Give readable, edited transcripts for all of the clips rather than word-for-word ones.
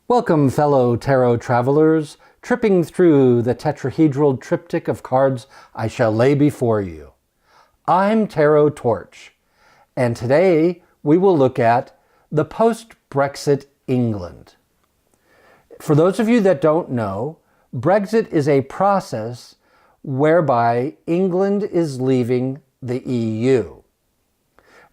Welcome, fellow tarot travelers, tripping through the tetrahedral triptych of cards I shall lay before you. I'm Tarot Torch, and today we will look at the post-Brexit England. For those of you that don't know, Brexit is a process whereby England is leaving the EU.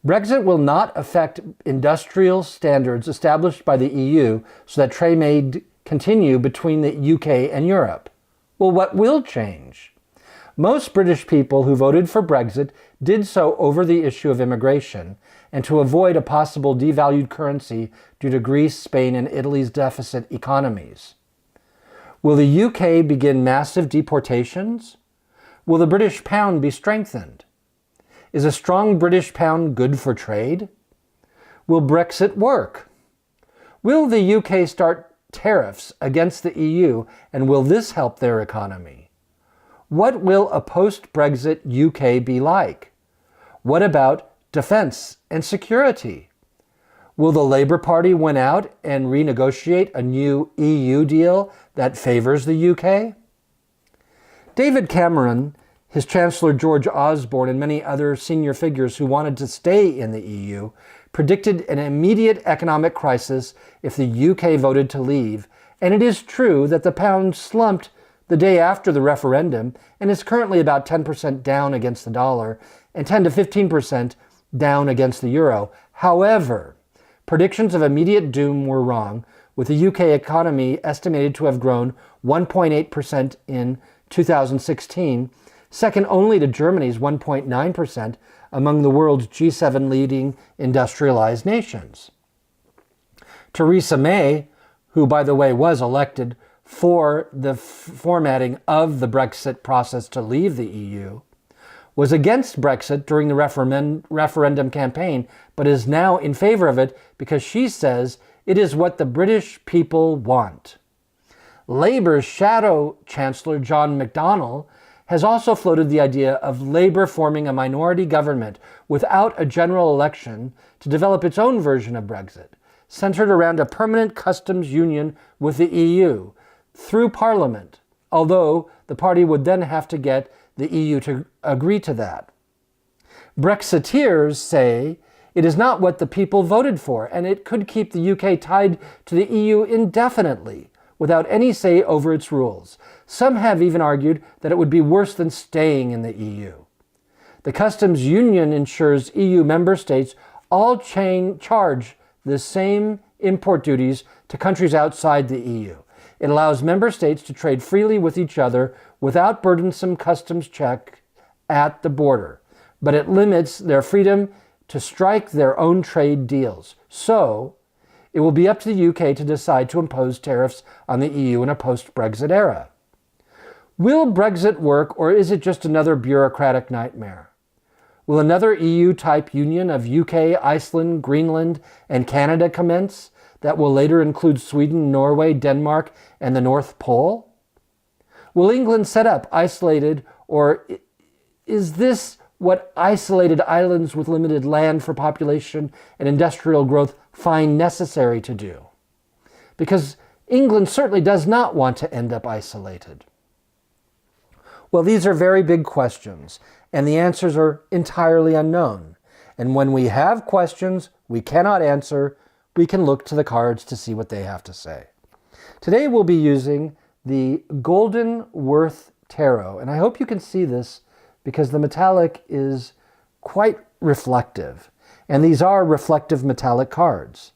Brexit will not affect industrial standards established by the EU so that trade may continue between the UK and Europe. Well, what will change? Most British people who voted for Brexit did so over the issue of immigration and to avoid a possible devalued currency due to Greece, Spain, and Italy's deficit economies. Will the UK begin massive deportations? Will the British pound be strengthened? Is a strong British pound good for trade? Will Brexit work? Will the UK start tariffs against the EU, and will this help their economy? What will a post-Brexit UK be like? What about defense and security? Will the Labour Party win out and renegotiate a new EU deal that favors the UK? David Cameron, his Chancellor George Osborne, and many other senior figures who wanted to stay in the EU predicted an immediate economic crisis if the UK voted to leave, and it is true that the pound slumped the day after the referendum and is currently about 10% down against the dollar and 10 to 15% down against the euro. However, predictions of immediate doom were wrong, with the UK economy estimated to have grown 1.8% in 2016, second only to Germany's 1.9% among the world's G7 leading industrialized nations. Theresa May, who by the way was elected for the formatting of the Brexit process to leave the EU, was against Brexit during the referendum campaign, but is now in favor of it because she says it is what the British people want. Labour's shadow Chancellor John McDonnell has also floated the idea of Labour forming a minority government without a general election to develop its own version of Brexit, centered around a permanent customs union with the EU through Parliament, although the party would then have to get the EU to agree to that. Brexiteers say it is not what the people voted for, and it could keep the UK tied to the EU indefinitely, without any say over its rules. Some have even argued that it would be worse than staying in the EU. The customs union ensures EU member states all charge the same import duties to countries outside the EU. It allows member states to trade freely with each other without burdensome customs check at the border, but it limits their freedom to strike their own trade deals. So, it will be up to the UK to decide to impose tariffs on the EU in a post-Brexit era. Will Brexit work, or is it just another bureaucratic nightmare? Will another EU-type union of UK, Iceland, Greenland, and Canada commence that will later include Sweden, Norway, Denmark, and the North Pole? Will England set up isolated, or is this what isolated islands with limited land for population and industrial growth find necessary to do? Because England certainly does not want to end up isolated. Well, these are very big questions, and the answers are entirely unknown. And when we have questions we cannot answer, we can look to the cards to see what they have to say. Today we'll be using the Golden Worth Tarot, and I hope you can see this because the metallic is quite reflective, and these are reflective metallic cards.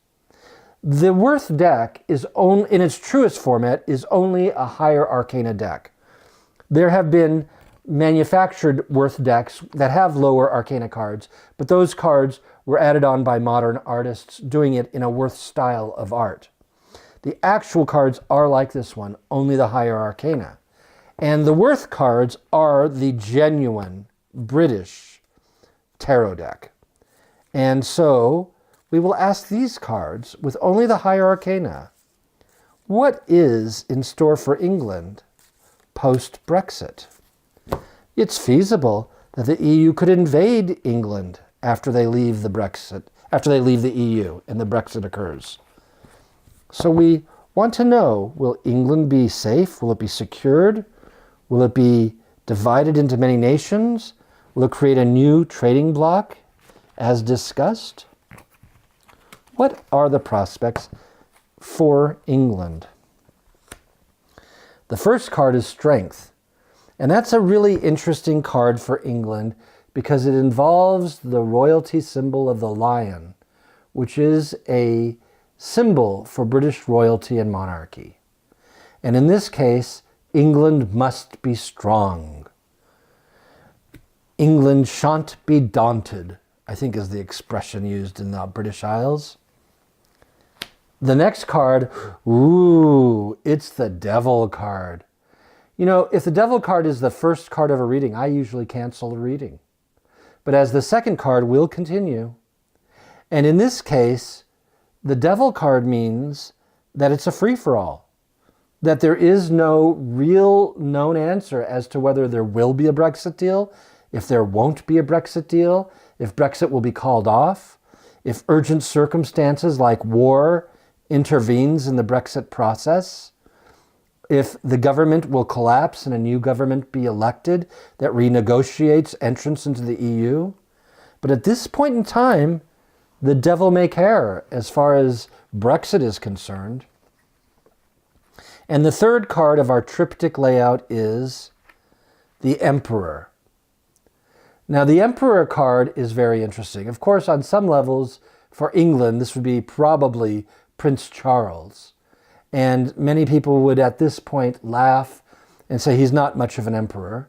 The Worth deck is in its truest format is only a higher arcana deck. There have been manufactured Worth decks that have lower arcana cards, but those cards were added on by modern artists doing it in a Worth style of art. The actual cards are like this one, only the higher arcana. And the Worth cards are the genuine British tarot deck. And so we will ask these cards with only the higher arcana, what is in store for England post-Brexit? It's feasible that the EU could invade England after they leave the EU and the Brexit occurs. So we want to know, will England be safe? Will it be secured? Will it be divided into many nations? Will it create a new trading bloc, as discussed? What are the prospects for England? The first card is strength. And that's a really interesting card for England because it involves the royalty symbol of the lion, which is a symbol for British royalty and monarchy. And in this case, England must be strong. England shan't be daunted, I think is the expression used in the British Isles. The next card, ooh, it's the devil card. You know, if the devil card is the first card of a reading, I usually cancel the reading. But as the second card, we'll continue. And in this case, the devil card means that it's a free-for-all, that there is no real known answer as to whether there will be a Brexit deal, if there won't be a Brexit deal, if Brexit will be called off, if urgent circumstances like war intervenes in the Brexit process, if the government will collapse and a new government be elected that renegotiates entrance into the EU. But at this point in time, the devil may care as far as Brexit is concerned. And the third card of our triptych layout is the Emperor. Now, the Emperor card is very interesting. Of course, on some levels, for England, this would be probably Prince Charles. And many people would at this point laugh and say he's not much of an emperor.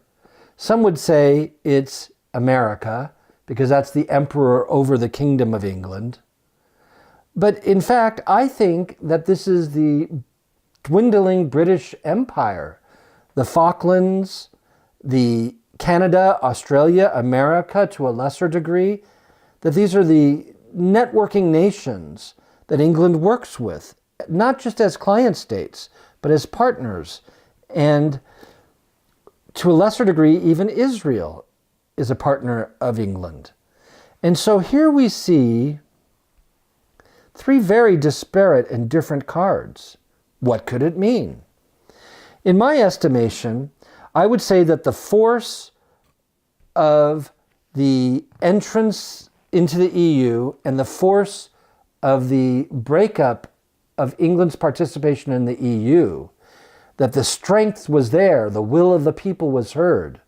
Some would say it's America, because that's the emperor over the Kingdom of England. But in fact, I think that this is the dwindling British Empire. The Falklands, the Canada, Australia, America to a lesser degree, that these are the networking nations that England works with, not just as client states, but as partners. And to a lesser degree, even Israel is a partner of England. And so here we see three very disparate and different cards. What could it mean? In my estimation, I would say that the force of the entrance into the EU and the force of the breakup of England's participation in the EU, that the strength was there, the will of the people was heard.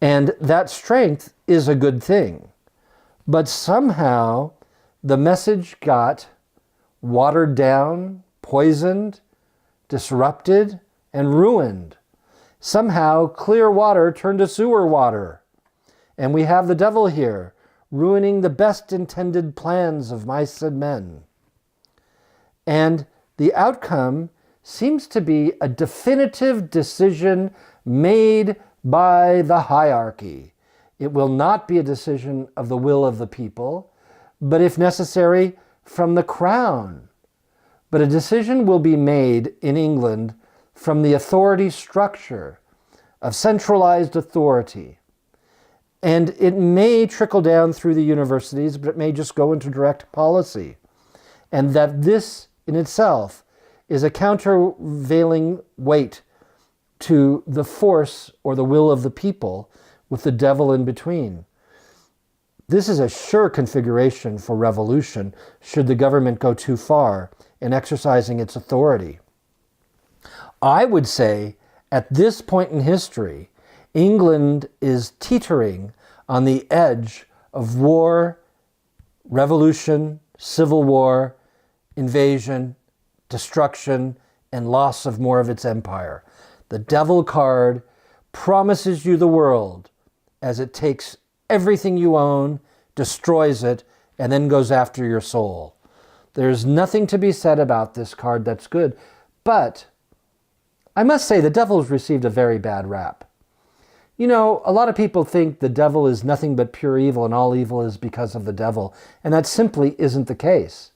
And that strength is a good thing. But somehow the message got watered down, poisoned, disrupted, and ruined. Somehow clear water turned to sewer water. And we have the devil here, ruining the best intended plans of mice and men. And the outcome seems to be a definitive decision made by the hierarchy. It will not be a decision of the will of the people, but if necessary, from the crown. But a decision will be made in England from the authority structure of centralized authority. And it may trickle down through the universities, but it may just go into direct policy. And that this in itself is a countervailing weight to the force or the will of the people with the devil in between. This is a sure configuration for revolution should the government go too far in exercising its authority. I would say at this point in history, England is teetering on the edge of war, revolution, civil war, invasion, destruction, and loss of more of its empire. The devil card promises you the world as it takes everything you own, destroys it, and then goes after your soul. There's nothing to be said about this card that's good, but I must say the devil's received a very bad rap. You know, a lot of people think the devil is nothing but pure evil and all evil is because of the devil, and that simply isn't the case.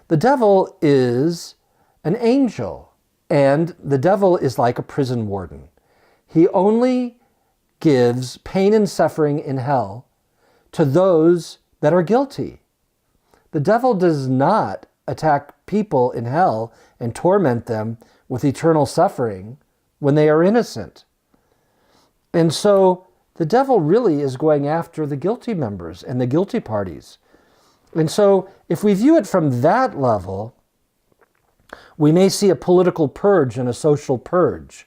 The devil is an angel, and the devil is like a prison warden. He only gives pain and suffering in hell to those that are guilty. The devil does not attack people in hell and torment them with eternal suffering when they are innocent. And so the devil really is going after the guilty members and the guilty parties. And so if we view it from that level, we may see a political purge and a social purge.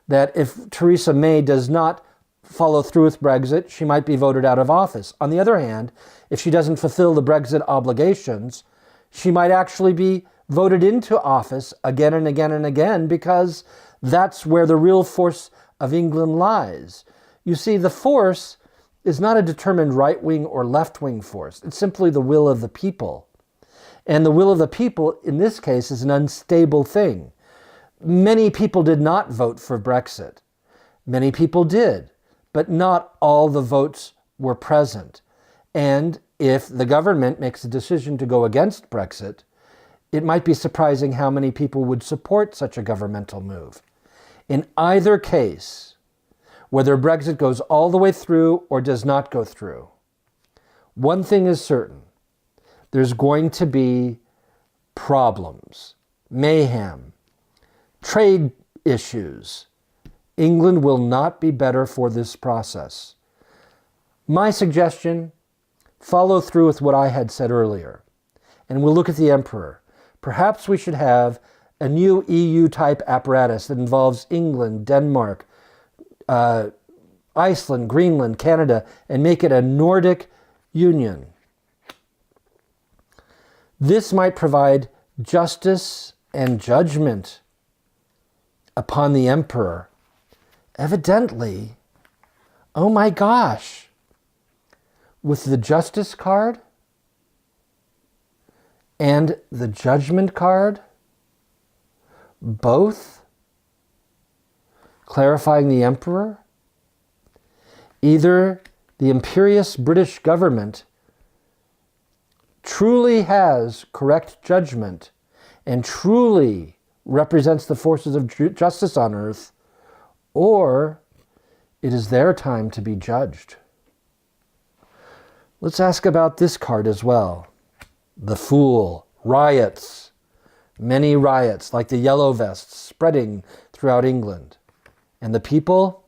That if Theresa May does not follow through with Brexit, she might be voted out of office. On the other hand, if she doesn't fulfill the Brexit obligations, she might actually be voted into office again and again and again, because that's where the real force of England lies. You see, the force is not a determined right-wing or left-wing force. It's simply the will of the people. And the will of the people, in this case, is an unstable thing. Many people did not vote for Brexit. Many people did, but not all the votes were present. And if the government makes a decision to go against Brexit, it might be surprising how many people would support such a governmental move. In either case, whether Brexit goes all the way through or does not go through, one thing is certain: there's going to be problems, mayhem, trade issues. England will not be better for this process. My suggestion: follow through with what I had said earlier. And we'll look at the emperor. Perhaps we should have a new EU-type apparatus that involves England, Denmark, Iceland, Greenland, Canada, and make it a Nordic union. This might provide justice and judgment upon the emperor. Evidently, oh my gosh, with the justice card and the judgment card, both clarifying the emperor, either the imperious British government truly has correct judgment and truly represents the forces of justice on earth, or it is their time to be judged. Let's ask about this card as well. The Fool, riots, many riots like the Yellow Vests spreading throughout England. And the people,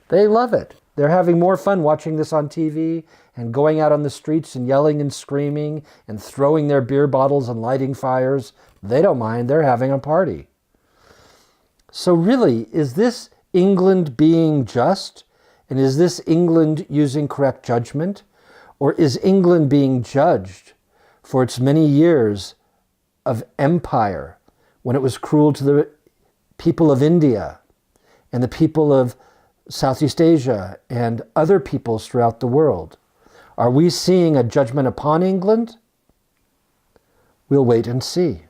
they love it. They're having more fun watching this on TV and going out on the streets and yelling and screaming and throwing their beer bottles and lighting fires. They don't mind. They're having a party. So really, is this England being just? And is this England using correct judgment? Or is England being judged for its many years of empire, when it was cruel to the people of India and the people of Southeast Asia and other peoples throughout the world? Are we seeing a judgment upon England? We'll wait and see.